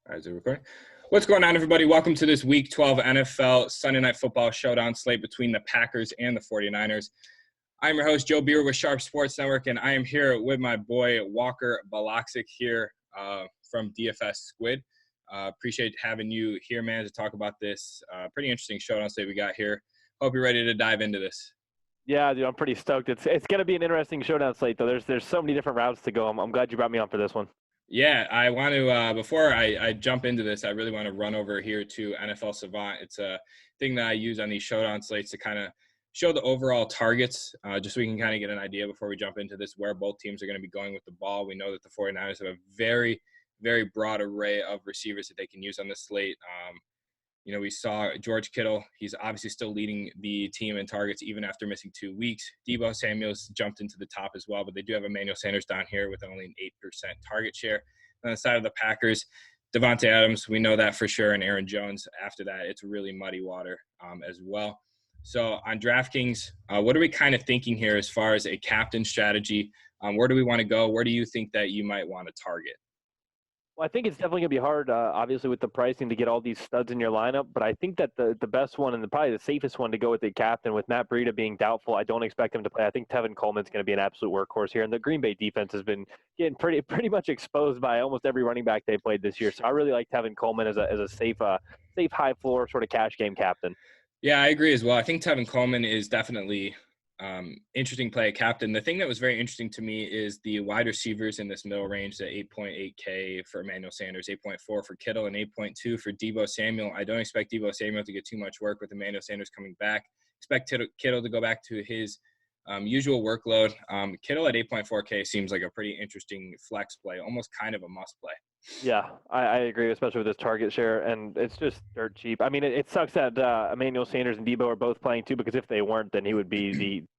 All right, is it recording? What's going on, everybody? Welcome to this Week 12 NFL Sunday Night Football Showdown slate between the Packers and the 49ers. I'm your host, Joe Beer with Sharp Sports Network, and I am here with my boy, Walker Balaksic here from DFS Squid. Appreciate having you here, man, to talk about this pretty interesting showdown slate we got here. Hope you're ready to dive into this. Yeah, dude, I'm pretty stoked. It's going to be an interesting showdown slate, though. There's so many different routes to go. I'm glad you brought me on for this one. Yeah, I want to, before I jump into this, I really want to run over here to NFL Savant. It's a thing that I use on these showdown slates to kind of show the overall targets, just so we can kind of get an idea before we jump into this where both teams are going to be going with the ball. We know that the 49ers have a very, very broad array of receivers that they can use on this slate. We saw George Kittle. He's obviously still leading the team in targets even after missing 2 weeks. Deebo Samuel's jumped into the top as well, but they do have Emmanuel Sanders down here with only an 8% target share. On the side of the Packers, Davante Adams, we know that for sure, and Aaron Jones. After that, it's really muddy water as well. So on DraftKings, what are we kind of thinking here as far as a captain strategy? Where do we want to go? Where do you think that you might want to target? Well, I think it's definitely going to be hard, obviously, with the pricing to get all these studs in your lineup. But I think that the best one and probably the safest one to go with the captain, with Matt Breida being doubtful, I don't expect him to play. I think Tevin Coleman's going to be an absolute workhorse here. And the Green Bay defense has been getting pretty much exposed by almost every running back they played this year. So I really like Tevin Coleman as a safe high floor sort of cash game captain. Yeah, I agree as well. I think Tevin Coleman is definitely interesting play at captain. The thing that was very interesting to me is the wide receivers in this middle range, the 8.8K for Emmanuel Sanders, 8.4 for Kittle, and 8.2 for Deebo Samuel. I don't expect Deebo Samuel to get too much work with Emmanuel Sanders coming back. Expect Kittle to go back to his usual workload. Kittle at 8.4K seems like a pretty interesting flex play, almost kind of a must play. Yeah, I agree, especially with his target share, and it's just dirt cheap. I mean, it sucks that Emmanuel Sanders and Deebo are both playing too, because if they weren't, then he would be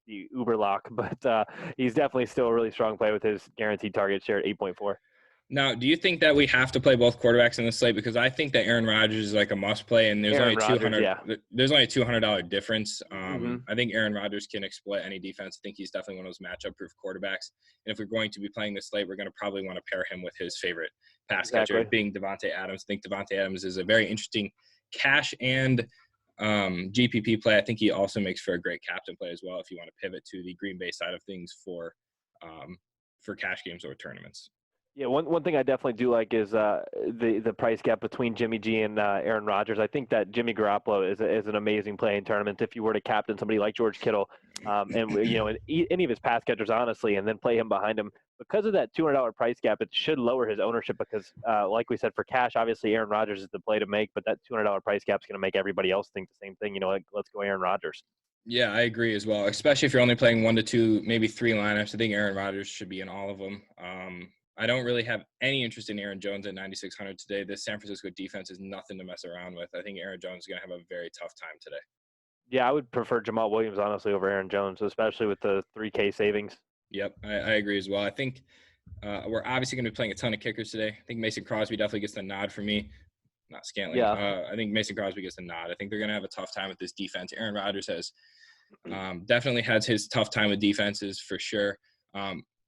the uber lock. But he's definitely still a really strong play with his guaranteed target share at 8.4. Now, do you think that we have to play both quarterbacks in the slate? Because I think that Aaron Rodgers is like a must play, and there's only a $200 difference. I think Aaron Rodgers can exploit any defense. I think he's definitely one of those matchup-proof quarterbacks. And if we're going to be playing this slate, we're going to probably want to pair him with his favorite pass catcher, being Davante Adams. I think Davante Adams is a very interesting cash and GPP play. I think he also makes for a great captain play as well if you want to pivot to the Green Bay side of things for cash games or tournaments. Yeah, one thing I definitely do like is the price gap between Jimmy G and Aaron Rodgers. I think that Jimmy Garoppolo is an amazing play in tournaments if you were to captain somebody like George Kittle, and any of his pass catchers, honestly, and then play him behind him. Because of that $200 price gap, it should lower his ownership because, like we said, for cash, obviously Aaron Rodgers is the play to make, but that $200 price gap is going to make everybody else think the same thing. Let's go Aaron Rodgers. Yeah, I agree as well, especially if you're only playing 1 to 2, maybe 3 lineups. I think Aaron Rodgers should be in all of them. I don't really have any interest in Aaron Jones at 9,600 today. This San Francisco defense is nothing to mess around with. I think Aaron Jones is going to have a very tough time today. Yeah, I would prefer Jamal Williams, honestly, over Aaron Jones, especially with the 3K savings. Yep, I agree as well. I think we're obviously going to be playing a ton of kickers today. I think Mason Crosby definitely gets the nod for me. Not Scantling. Yeah. I think Mason Crosby gets the nod. I think they're going to have a tough time with this defense. Aaron Rodgers has definitely has his tough time with defenses for sure.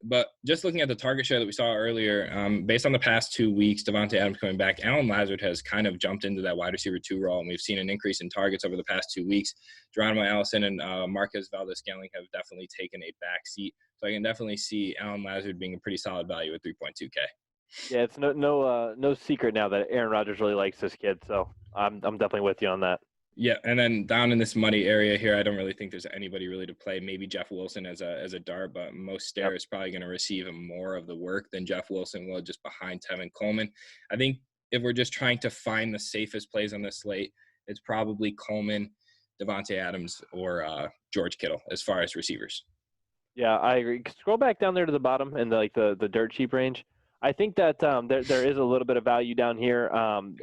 But just looking at the target share that we saw earlier, based on the past 2 weeks, Davante Adams coming back, Allen Lazard has kind of jumped into that wide receiver 2 role, and we've seen an increase in targets over the past 2 weeks. Geronimo Allison and Marques Goodwin have definitely taken a back seat. So I can definitely see Allen Lazard being a pretty solid value at 3.2K. Yeah, it's no secret now that Aaron Rodgers really likes this kid, so I'm definitely with you on that. Yeah, and then down in this muddy area here, I don't really think there's anybody really to play. Maybe Jeff Wilson as a dart, but most Stair is probably going to receive more of the work than Jeff Wilson will, just behind Tevin Coleman. I think if we're just trying to find the safest plays on this slate, it's probably Coleman, Davante Adams, or George Kittle as far as receivers. Yeah, I agree. Scroll back down there to the bottom in the dirt cheap range. I think that there is a little bit of value down here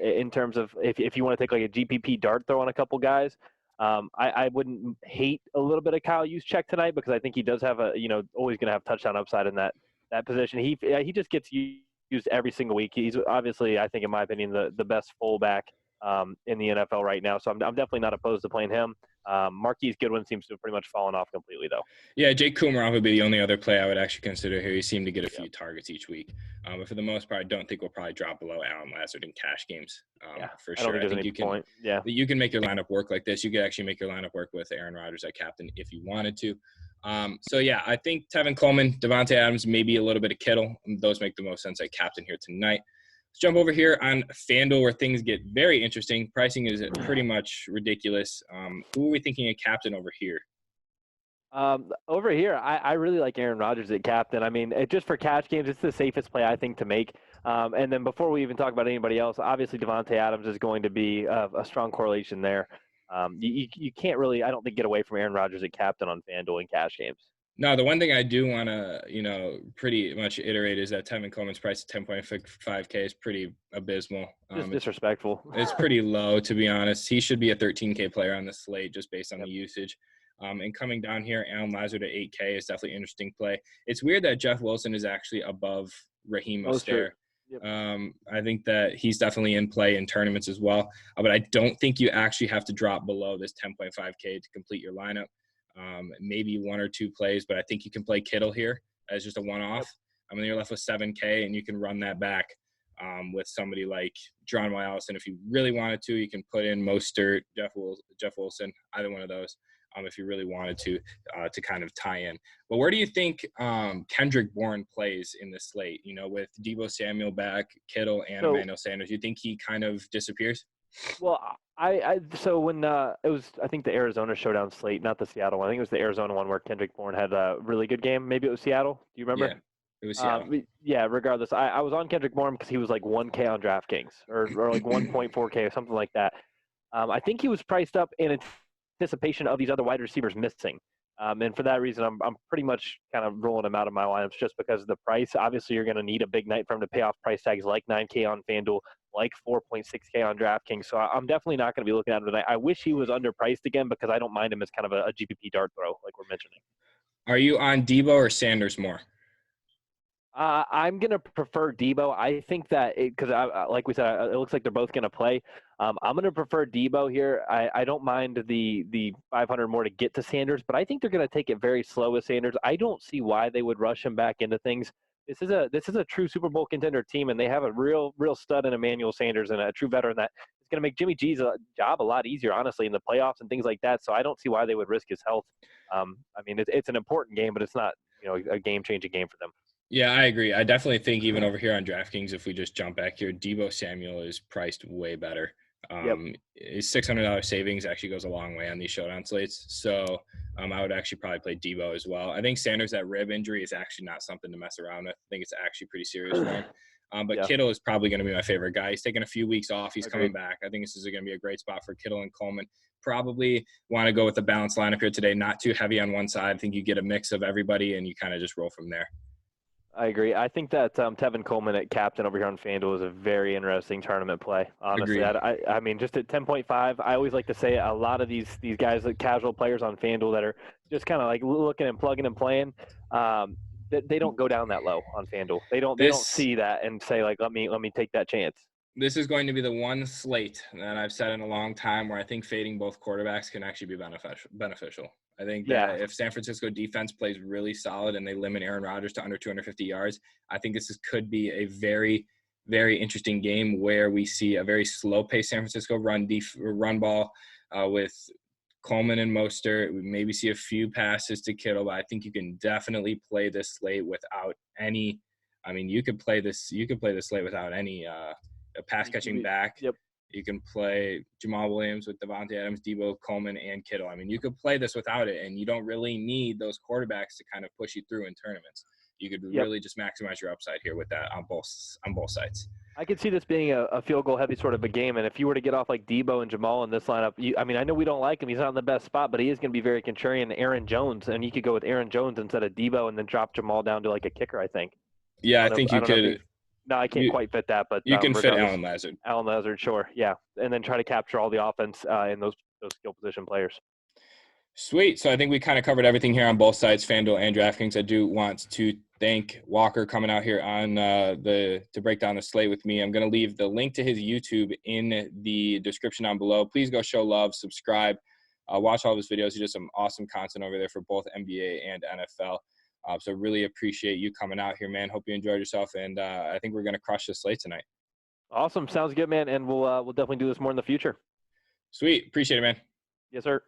in terms of if you want to take like a GPP dart throw on a couple guys. I wouldn't hate a little bit of Kyle Juszczyk tonight because I think he does have always going to have touchdown upside in that position. He just gets used every single week. He's obviously, I think, in my opinion, the best fullback in the NFL right now. So I'm definitely not opposed to playing him. Marques Goodwin seems to have pretty much fallen off completely, though. Yeah, Jake Kumarov would be the only other play I would actually consider here. He seemed to get a few Yep. targets each week. But for the most part, I don't think we'll probably drop below Alan Lazard in cash games Yeah, for I don't sure. think there's any point. Yeah. You can make your lineup work like this. You could actually make your lineup work with Aaron Rodgers at captain if you wanted to. So, yeah, I think Tevin Coleman, Devontae Adams, maybe a little bit of Kittle. Those make the most sense at captain here tonight. Let's jump over here on FanDuel where things get very interesting. Pricing is pretty much ridiculous. Who are we thinking of captain over here? Over here, I really like Aaron Rodgers at captain. I mean, just for cash games, it's the safest play I think to make. And then before we even talk about anybody else, obviously Devontae Adams is going to be a strong correlation there. You can't really, I don't think, get away from Aaron Rodgers at captain on FanDuel in cash games. No, the one thing I do want to, pretty much iterate is that Tevin Coleman's price at 10.5K is pretty abysmal. Just disrespectful. It's pretty low, to be honest. He should be a 13K player on the slate just based on the usage. And coming down here, Alan Lazard at 8K is definitely an interesting play. It's weird that Jeff Wilson is actually above Raheem Mostert. Yep. I think that he's definitely in play in tournaments as well. But I don't think you actually have to drop below this 10.5K to complete your lineup. Maybe one or two plays, but I think you can play Kittle here as just a one-off. Yep. I mean, you're left with 7K, and you can run that back with somebody like Geronimo Allison. If you really wanted to, you can put in Mostert, Jeff Wilson, either one of those. If you really wanted to kind of tie in. But where do you think Kendrick Warren plays in the slate? With Deebo Samuel back, Kittle, and Emmanuel Sanders, you think he kind of disappears? Well, so when it was, I think the Arizona Showdown slate, not the Seattle one. I think it was the Arizona one where Kendrick Warren had a really good game. Maybe it was Seattle. Do you remember? Yeah, it was Seattle. Yeah, regardless. I was on Kendrick Warren because he was like 1K on DraftKings or like 1.4K or something like that. I think he was priced up in anticipation of these other wide receivers missing. And for that reason, I'm pretty much kind of rolling him out of my lineups just because of the price. Obviously, you're going to need a big night for him to pay off price tags like 9K on FanDuel, like 4.6K on DraftKings. So I'm definitely not going to be looking at him tonight. I wish he was underpriced again because I don't mind him as kind of a GPP dart throw, like we're mentioning. Are you on Deebo or Sanders more? I'm going to prefer Deebo. I think that because, like we said, it looks like they're both going to play. I'm going to prefer Deebo here. I don't mind the 500 more to get to Sanders, but I think they're going to take it very slow with Sanders. I don't see why they would rush him back into things. This is a true Super Bowl contender team, and they have a real stud in Emmanuel Sanders and a true veteran that is going to make Jimmy G's job a lot easier, honestly, in the playoffs and things like that. So I don't see why they would risk his health. I mean, it's an important game, but it's not a game-changing game for them. Yeah, I agree. I definitely think even over here on DraftKings, if we just jump back here, Deebo Samuel is priced way better. His $600 savings actually goes a long way on these showdown slates. So I would actually probably play Deebo as well. I think Sanders, that rib injury is actually not something to mess around with. I think it's actually pretty serious for him. But Kittle is probably going to be my favorite guy. He's taking a few weeks off. He's coming back. I think this is going to be a great spot for Kittle and Coleman. Probably want to go with the balanced lineup here today, not too heavy on one side. I think you get a mix of everybody, and you kind of just roll from there. I agree. I think that Tevin Coleman at captain over here on FanDuel is a very interesting tournament play. Honestly, I mean, just at 10.5, I always like to say a lot of these guys, like casual players on FanDuel that are just kind of like looking and plugging and playing, they don't go down that low on FanDuel. They don't see that and say like, let me take that chance. This is going to be the one slate that I've said in a long time where I think fading both quarterbacks can actually be beneficial. I think that if San Francisco defense plays really solid and they limit Aaron Rodgers to under 250 yards, I think this could be a very, very interesting game where we see a very slow-paced San Francisco run ball with Coleman and Mostert. We maybe see a few passes to Kittle, but I think you can definitely play this slate without any – I mean, you could play this slate without any pass-catching back. Yep. You can play Jamal Williams with Devontae Adams, Deebo, Coleman, and Kittle. I mean, you could play this without it, and you don't really need those quarterbacks to kind of push you through in tournaments. You could really just maximize your upside here with that on both sides. I could see this being a field goal heavy sort of a game, and if you were to get off like Deebo and Jamal in this lineup, I mean, I know we don't like him. He's not in the best spot, but he is going to be very contrarian. Aaron Jones, and you could go with Aaron Jones instead of Deebo and then drop Jamal down to like a kicker, I think. Yeah, I think you could. No, I can't quite fit that, but you can fit Alan Lazard. Alan Lazard, sure, yeah, and then try to capture all the offense in those skill position players. Sweet. So I think we kind of covered everything here on both sides, FanDuel and DraftKings. I do want to thank Walker coming out here on to break down the slate with me. I'm going to leave the link to his YouTube in the description down below. Please go show love, subscribe. Watch all of his videos. He does some awesome content over there for both NBA and NFL. So really appreciate you coming out here, man. Hope you enjoyed yourself, and I think we're going to crush this slate tonight. Awesome. Sounds good, man. And we'll definitely do this more in the future. Sweet. Appreciate it, man. Yes, sir.